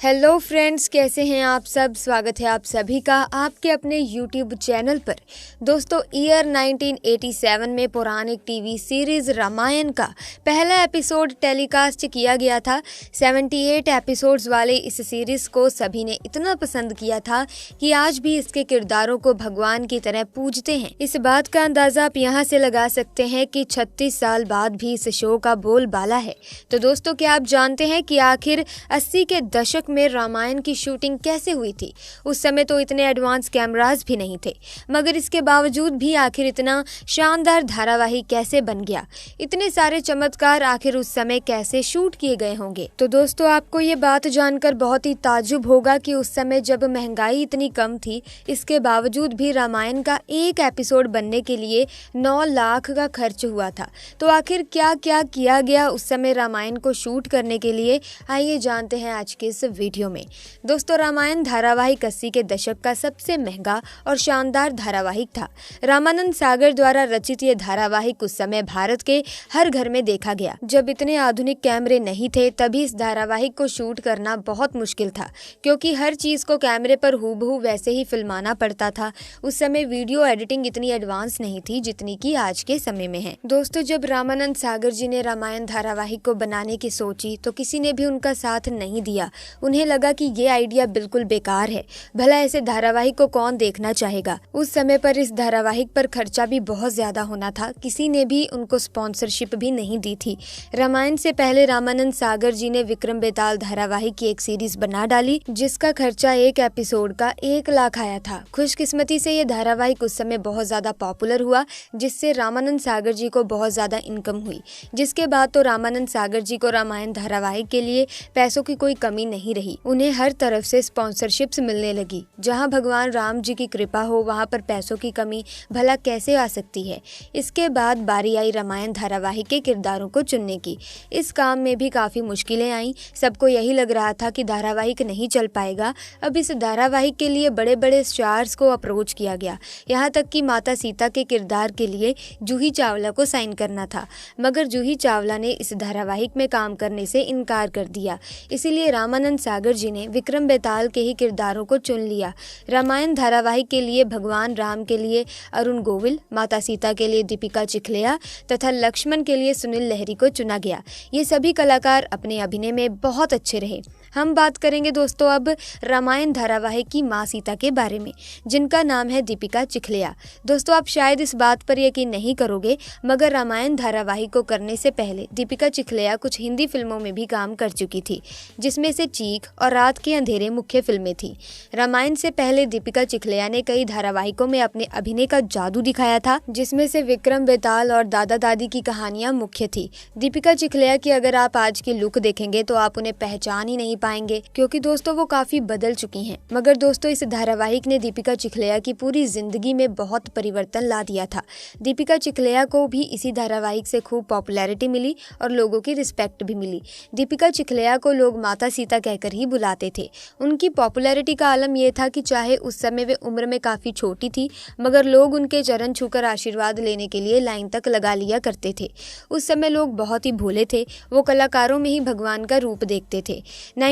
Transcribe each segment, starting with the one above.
Hello friends, कैसे हैं आप सब। स्वागत है आप सभी का आपके अपने यूट्यूब चैनल पर। दोस्तों, ईयर 1987 में पौराणिक टीवी सीरीज रामायण का पहला एपिसोड टेलीकास्ट किया गया था। 78 एपिसोड्स वाले इस सीरीज को सभी ने इतना पसंद किया था कि आज भी इसके किरदारों को भगवान की तरह पूजते हैं। इस बात का अंदाजा आप यहाँ से लगा सकते हैं कि 36 साल बाद भी इस शो का बोलबाला है। तो दोस्तों, क्या आप जानते हैं कि आखिर 80 के दशक में रामायण की शूटिंग कैसे हुई थी। उस समय तो इतने एडवांस कैमरास भी नहीं थे, मगर इसके बावजूद भी आखिर इतना शानदार धारावाहिक कैसे बन गया। इतने सारे चमत्कार आखिर उस समय कैसे शूट किए गए होंगे। तो दोस्तों, आपको ये बात जानकर बहुत ही ताज्जुब होगा कि उस समय जब महंगाई इतनी कम थी, इसके बावजूद भी रामायण का एक एपिसोड बनने के लिए 9 लाख का खर्च हुआ था। तो आखिर क्या क्या किया गया उस समय रामायण को शूट करने के लिए, आइए जानते हैं आज के इस वीडियो में। दोस्तों, रामायण धारावाहिक 80 के दशक का सबसे महंगा और शानदार धारावाहिक था। रामानंद सागर द्वारा रचित ये धारावाहिक उस समय भारत के हर घर में देखा गया। जब इतने आधुनिक कैमरे नहीं थे, तभी इस धारावाहिक को शूट करना बहुत मुश्किल था, क्योंकि हर चीज को कैमरे पर हूबहू वैसे ही फिल्माना पड़ता था। उस समय वीडियो एडिटिंग इतनी एडवांस नहीं थी जितनी की आज के समय में है। दोस्तों, जब रामानंद सागर जी ने रामायण धारावाहिक को बनाने की सोची तो किसी ने भी उनका साथ नहीं दिया। उन्हें लगा कि ये आइडिया बिल्कुल बेकार है, भला ऐसे धारावाहिक को कौन देखना चाहेगा। उस समय पर इस धारावाहिक पर खर्चा भी बहुत ज्यादा होना था, किसी ने भी उनको स्पॉन्सरशिप भी नहीं दी थी। रामायण से पहले रामानंद सागर जी ने विक्रम बेताल धारावाहिक की एक सीरीज बना डाली, जिसका खर्चा एक एपिसोड का 1 लाख आया था। खुशकिस्मती से ये धारावाहिक उस समय बहुत ज्यादा पॉपुलर हुआ, जिससे रामानंद सागर जी को बहुत ज्यादा इनकम हुई। जिसके बाद तो रामानंद सागर जी को रामायण धारावाहिक के लिए पैसों की कोई कमी नहीं रही। उन्हें हर तरफ से स्पॉन्सरशिप्स मिलने लगी। जहां भगवान राम जी की कृपा हो, वहां पर पैसों की कमी भला कैसे आ सकती है। इसके बाद बारी आई रामायण धारावाहिक के किरदारों को चुनने की। इस काम में भी काफी मुश्किलें आईं। सबको यही लग रहा था कि धारावाहिक नहीं चल पाएगा। अब इस धारावाहिक के लिए बड़े बड़े स्टार्स को अप्रोच किया गया, यहाँ तक कि माता सीता के किरदार के लिए जूही चावला को साइन करना था, मगर जूही चावला ने इस धारावाहिक में काम करने से इनकार कर दिया। इसीलिए रामानंद सागर जी ने विक्रम बेताल के ही किरदारों को चुन लिया। रामायण धारावाहिक के लिए भगवान राम के लिए अरुण गोविल, माता सीता के लिए दीपिका चिखलिया तथा लक्ष्मण के लिए सुनील लहरी को चुना गया। ये सभी कलाकार अपने अभिनय में बहुत अच्छे रहे। हम बात करेंगे दोस्तों अब रामायण धारावाहिक की माँ सीता के बारे में, जिनका नाम है दीपिका चिखलिया। दोस्तों, आप शायद इस बात पर यकीन नहीं करोगे, मगर रामायण धारावाहिक को करने से पहले दीपिका चिखलिया कुछ हिंदी फिल्मों में भी काम कर चुकी थी, जिसमें से चीख और रात के अंधेरे मुख्य फिल्में थी। रामायण से पहले दीपिका चिखलिया ने कई धारावाहिकों में अपने अभिनय का जादू दिखाया था, जिसमें से विक्रम बेताल और दादा दादी की कहानियां मुख्य थी। दीपिका चिखलिया की अगर आप आज की लुक देखेंगे तो आप उन्हें पहचान ही नहीं पाएंगे, क्योंकि दोस्तों वो काफी बदल चुकी हैं। मगर दोस्तों, इस धारावाहिक ने दीपिका चिखलिया की पूरी जिंदगी में बहुत परिवर्तन ला दिया था। दीपिका चिखलिया को भी इसी धारावाहिक से खूब पॉपुलैरिटी मिली और लोगों की रिस्पेक्ट भी मिली। दीपिका चिखलिया को लोग माता सीता कहकर ही बुलाते थे। उनकी पॉपुलैरिटी का आलम यह था कि चाहे उस समय वे उम्र में काफी छोटी थी, मगर लोग उनके चरण छूकर आशीर्वाद लेने के लिए लाइन तक लगा लिया करते थे। उस समय लोग बहुत ही भोले थे, वो कलाकारों में ही भगवान का रूप देखते थे।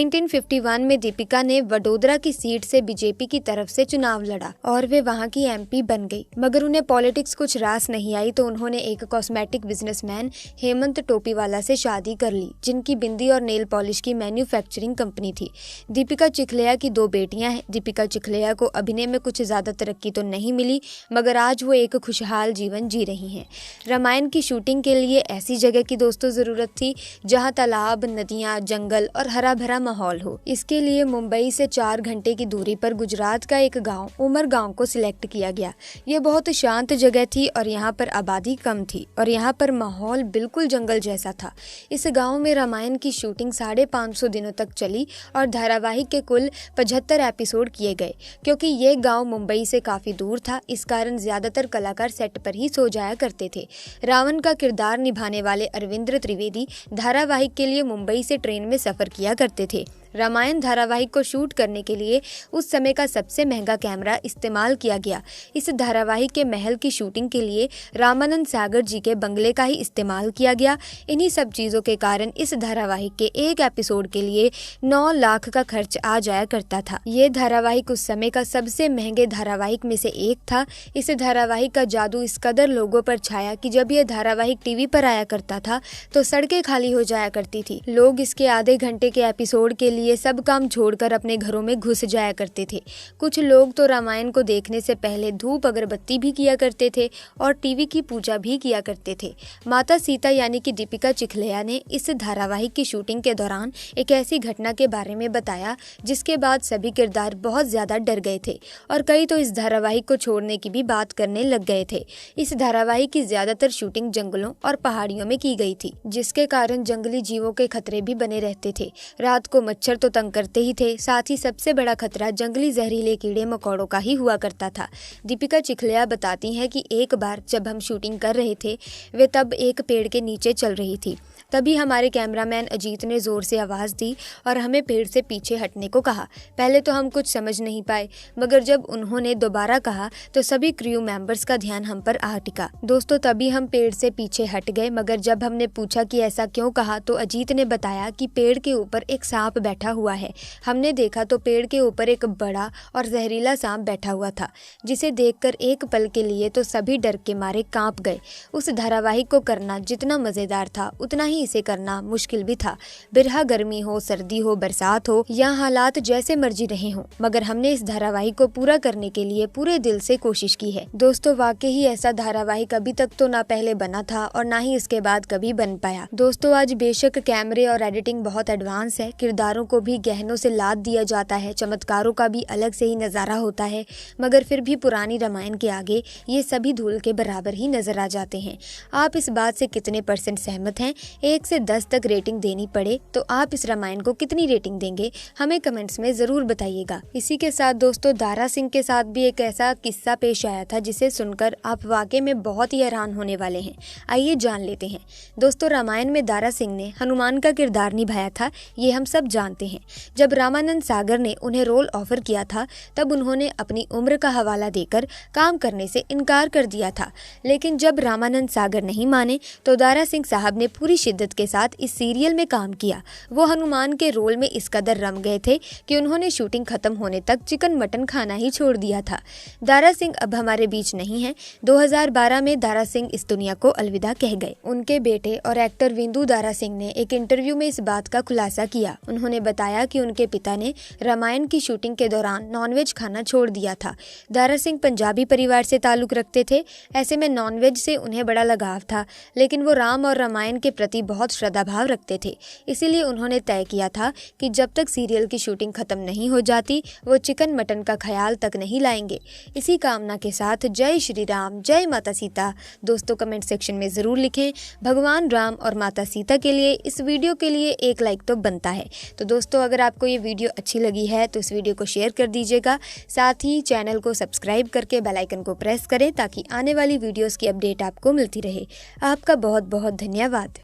1951 में दीपिका ने वडोदरा की सीट से बीजेपी की तरफ से चुनाव लड़ा और वे वहां की एमपी बन गई। मगर उन्हें पॉलिटिक्स कुछ रास नहीं आई, तो उन्होंने एक कॉस्मेटिक बिजनेसमैन हेमंत टोपीवाला से शादी कर ली, जिनकी बिंदी और नेल पॉलिश की मैन्युफैक्चरिंग कंपनी थी। दीपिका चिखलिया की 2 बेटियां हैं। दीपिका चिखलिया को अभिनय में कुछ ज्यादा तरक्की तो नहीं मिली, मगर आज वो एक खुशहाल जीवन जी रही हैं। रामायण की शूटिंग के लिए ऐसी जगह की दोस्तों जरूरत थी जहां तालाब, नदियां, जंगल और हरा भरा माहौल हो। इसके लिए मुंबई से 4 घंटे की दूरी पर गुजरात का एक गांव उमर गांव को सिलेक्ट किया गया। ये बहुत शांत जगह थी और यहाँ पर आबादी कम थी और यहाँ पर माहौल बिल्कुल जंगल जैसा था। इस गांव में रामायण की शूटिंग 550 दिनों तक चली और धारावाहिक के कुल 75 एपिसोड किए गए। क्योंकि ये गांव मुंबई से काफी दूर था, इस कारण ज्यादातर कलाकार सेट पर ही सो जाया करते थे। रावण का किरदार निभाने वाले अरविंद्र त्रिवेदी धारावाहिक के लिए मुंबई से ट्रेन में सफर किया करते थे। रामायण धारावाहिक को शूट करने के लिए उस समय का सबसे महंगा कैमरा इस्तेमाल किया गया। इस धारावाहिक के महल की शूटिंग के लिए रामानंद सागर जी के बंगले का ही इस्तेमाल किया गया। इन्हीं सब चीज़ों के कारण इस धारावाहिक के एक एपिसोड के लिए 9 लाख का खर्च आ जाया करता था। ये धारावाहिक उस समय का सबसे महंगे धारावाहिक में से एक था। इस धारावाहिक का जादू इस कदर लोगों पर छाया कि जब यह धारावाहिक टीवी पर आया करता था तो सड़कें खाली हो जाया करती थी। लोग इसके आधे घंटे के एपिसोड के लिए सब काम छोड़कर अपने घरों में घुस जाया करते थे। कुछ लोग तो रामायण को देखने से पहले धूप अगरबत्ती भी किया करते थे और टीवी की पूजा भी किया करते थे। माता सीता यानी कि दीपिका चिखलिया ने इस धारावाहिक की शूटिंग के दौरान एक ऐसी घटना के बारे में बताया जिसके बाद सभी किरदार बहुत ज्यादा डर गए थे और कई तो इस धारावाहिक को छोड़ने की भी बात करने लग गए थे। इस धारावाहिक की ज्यादातर शूटिंग जंगलों और पहाड़ियों में की गई थी, जिसके कारण जंगली जीवों के खतरे भी बने रहते थे। रात को मच्छर तो तंग करते ही थे, साथ ही सबसे बड़ा खतरा जंगली जहरीले कीड़े मकोड़ों का ही हुआ करता था। दीपिका चिखलिया बताती हैं कि एक बार जब हम शूटिंग कर रहे थे, वे तब एक पेड़ के नीचे चल रही थी। तभी हमारे कैमरामैन अजीत ने जोर से आवाज़ दी और हमें पेड़ से पीछे हटने को कहा। पहले तो हम कुछ समझ नहीं पाए, मगर जब उन्होंने दोबारा कहा तो सभी क्रू मेंबर्स का ध्यान हम पर आ टिका। दोस्तों, तभी हम पेड़ से पीछे हट गए, मगर जब हमने पूछा कि ऐसा क्यों कहा तो अजीत ने बताया कि पेड़ के ऊपर एक सांप बैठा हुआ है। हमने देखा तो पेड़ के ऊपर एक बड़ा और जहरीला सांप बैठा हुआ था, जिसे देखकर एक पल के लिए तो सभी डर के मारे कांप गए। उस धारावाहिक को करना जितना मजेदार था उतना ही इसे करना मुश्किल भी था। बिरहा गर्मी हो, सर्दी हो, बरसात हो या हालात जैसे मर्जी रहे हों, मगर हमने इस धारावाहिक को पूरा करने के लिए पूरे दिल से कोशिश की है। दोस्तों, वाकई ही ऐसा धारावाहिक अभी तक तो ना पहले बना था और ना ही इसके बाद कभी बन पाया। दोस्तों, आज बेशक कैमरे और एडिटिंग बहुत एडवांस है, किरदारों को भी गहनों से लाद दिया जाता है, चमत्कारों का भी अलग से ही नजारा होता है, मगर फिर भी पुरानी रामायण के आगे ये सभी धूल के बराबर ही नजर आ जाते हैं। आप इस बात से कितने % सहमत हैं? 1 से 10 तक रेटिंग देनी पड़े तो आप इस रामायण को कितनी रेटिंग देंगे? हमें कमेंट्स में जरूर बताइएगा। इसी के साथ दोस्तों, दारा सिंह के साथ भी एक ऐसा किस्सा पेश आया था जिसे सुनकर आप वाकई में बहुत ही हैरान होने वाले हैं। आइए जान लेते हैं। दोस्तों, रामायण में दारा सिंह ने हनुमान का किरदार निभाया था, ये हम सब जानते हैं। जब रामानंद सागर ने उन्हें रोल ऑफर किया था तब उन्होंने अपनी उम्र का हवाला देकर काम करने से इनकार कर दिया था, लेकिन जब रामानंद सागर नहीं माने तो दारा सिंह साहब ने पूरी शिद्दत के साथ इस सीरियल में काम किया। वो हनुमान के रोल में इस कदर रम गए थे कि उन्होंने शूटिंग खत्म होने तक चिकन मटन खाना ही छोड़ दिया था। दारा सिंह अब हमारे बीच नहीं है। 2012 में दारा सिंह इस दुनिया को अलविदा कह गए। उनके बेटे और एक्टर विंदु दारा सिंह ने एक इंटरव्यू में इस बात का खुलासा किया। उन्होंने बताया कि उनके पिता ने रामायण की शूटिंग के दौरान नॉनवेज खाना छोड़ दिया था। दारा सिंह पंजाबी परिवार से ताल्लुक रखते थे, ऐसे में नॉनवेज से उन्हें बड़ा लगाव था, लेकिन वो राम और रामायण के प्रति बहुत श्रद्धा भाव रखते थे। इसीलिए उन्होंने तय किया था कि जब तक सीरियल की शूटिंग खत्म नहीं हो जाती वो चिकन मटन का ख्याल तक नहीं लाएंगे। इसी कामना के साथ जय श्री राम, जय माता सीता। दोस्तों, कमेंट सेक्शन में ज़रूर लिखें, भगवान राम और माता सीता के लिए इस वीडियो के लिए एक लाइक तो बनता है। तो दोस्तों, अगर आपको ये वीडियो अच्छी लगी है तो इस वीडियो को शेयर कर दीजिएगा। साथ ही चैनल को सब्सक्राइब करके बेल आइकन को प्रेस करें ताकि आने वाली वीडियोस की अपडेट आपको मिलती रहे। आपका बहुत बहुत धन्यवाद।